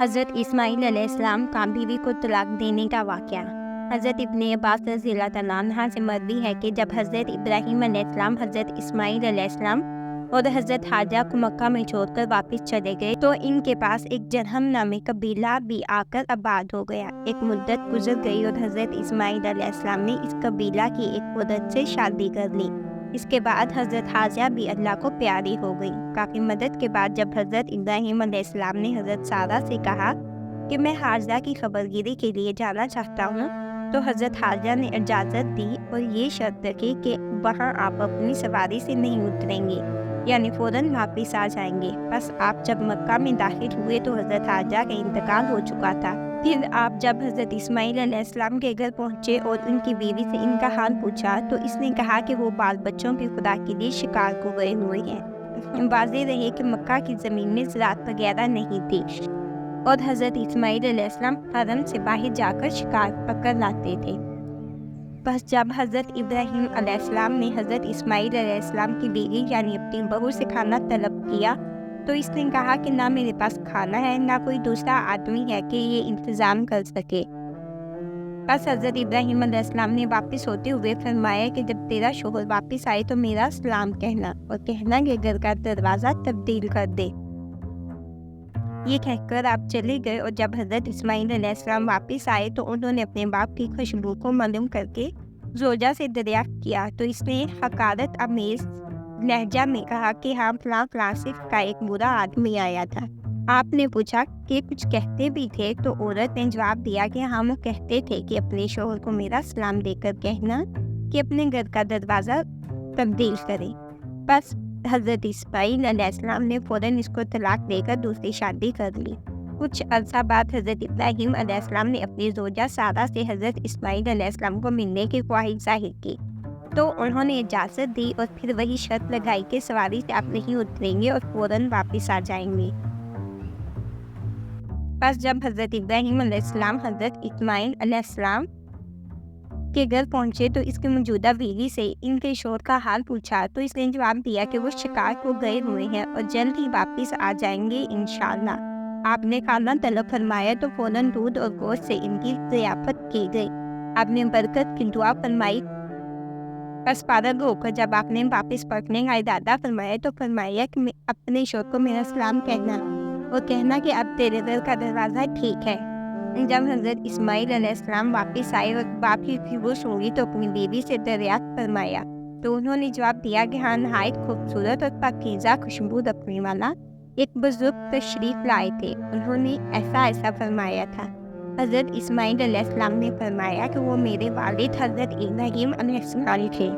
حضرت اسماعیل علیہ السلام کا بیوی کو طلاق دینے کا واقعہ۔ حضرت ابن عباس رضی اللہ تعالیٰ عنہ سے مروی ہے کہ جب حضرت ابراہیم علیہ السلام، حضرت اسماعیل علیہ السلام اور حضرت حاجرہ کو مکہ میں چھوڑ کر واپس چلے گئے تو ان کے پاس ایک جرہم نامی قبیلہ بھی آ کر آباد ہو گیا۔ ایک مدت گزر گئی اور حضرت اسماعیل علیہ السلام نے اس قبیلہ کی ایک عورت سے شادی کر لی۔ اس کے بعد حضرت حاجرہ بھی اللہ کو پیاری ہو گئی۔ کافی مدت کے بعد جب حضرت ابراہیم علیہ السلام نے حضرت سارہ سے کہا کہ میں حاجرہ کی خبرگیری کے لیے جانا چاہتا ہوں تو حضرت حاجرہ نے اجازت دی اور یہ شرط رکھی کہ وہاں آپ اپنی سواری سے نہیں اتریں گے، یعنی فوراً واپس آ جائیں گے۔ بس آپ جب مکہ میں داخل ہوئے تو حضرت حاجرہ کا انتقال ہو چکا تھا۔ پھر آپ جب حضرت اسماعیل علیہ السلام کے گھر پہنچے اور ان کی بیوی سے ان کا حال پوچھا تو اس نے کہا کہ وہ بال بچوں کے خدا کے لیے شکار کو گئے ہوئے ہیں۔ واضح رہے کہ مکہ کی زمین میں زراعت وغیرہ نہیں تھی اور حضرت اسماعیل علیہ السلام حرم سے باہر جا کر شکار پکڑ لاتے تھے۔ بس جب حضرت ابراہیم علیہ السلام نے حضرت اسماعیل علیہ السلام کی بیوی یعنی اپنی بہو سے کھانا طلب کیا تو اس نے کہا کہ نہ میرے پاس کھانا ہے، نہ کوئی دوسرا آدمی ہے کہ یہ انتظام کر سکے۔ بس حضرت ابراہیم علیہ السلام نے واپس ہوتے ہوئے فرمایا کہ جب تیرا شوہر واپس آئے تو میرا سلام کہنا اور کہنا کہ گھر کا دروازہ تبدیل کر دے۔ یہ کہہ کر آپ چلے گئے اور جب حضرت اسماعیل علیہ السلام واپس آئے تو انہوں نے اپنے باپ کی خوشبو کو معلوم کر کے زوجہ سے دریافت کیا تو اس نے حقارت آمیز لہجہ میں کہا کہ ہاں فلاں فلاں صف کا ایک برا آدمی آیا تھا۔ آپ نے پوچھا کہ کچھ کہتے بھی تھے تو عورت نے جواب دیا کہ ہاں وہ کہتے تھے کہ اپنے شوہر کو میرا سلام دے کر کہنا کہ اپنے گھر کا دروازہ تبدیل کرے۔ بس حضرت اسماعیل علیہ السلام نے فوراً اس کو طلاق دے کر دوسری شادی کر لی۔ کچھ عرصہ بعد حضرت ابراہیم علیہ السلام نے اپنی زوجہ سارہ سے حضرت اسماعیل علیہ السلام کو ملنے کی خواہش ظاہر کی تو انہوں نے اجازت دی اور پھر وہی شرط لگائی کہ سواری سے آپ نہیں اتریں گے اور فوراً واپس آ جائیں گے۔ بس جب حضرت ابراہیم علیہ السلام حضرت اسماعیل علیہ السلام کے گھر پہنچے تو اس کی موجودہ بیوی سے ان کے شوہر کا حال پوچھا تو اس نے جواب دیا کہ وہ شکار کو گئے ہوئے ہیں اور جلد ہی واپس آ جائیں گے انشاءاللہ۔ آپ نے کھانا طلب فرمایا تو فوراً دودھ اور گوشت سے ان کی ضیافت کی گئی۔ آپ نے برکت کی دعا فرمائی۔ بس فارغ ہو کر جب آپ نے واپس پلٹنے کا ارادہ فرمایا تو فرمایا کہ اپنے شوہر کو میرا سلام کہنا اور کہنا کہ اب تیرے دل کا دروازہ ٹھیک ہے۔ جب حضرت اسماعیل علیہ السلام واپس آئے اور باپ کی خوش ہوئی تو اپنی بیوی سے دریافت فرمایا تو انہوں نے جواب دیا کہ ہاں نہایت خوبصورت اور پاکیزہ خوشبو رکھنے والا ایک بزرگ تشریف لائے تھے، انہوں نے ایسا فرمایا تھا۔ حضرت اسماعیل علیہ السلام نے فرمایا کہ وہ میرے والد حضرت ابراہیم علیہ السلام تھے۔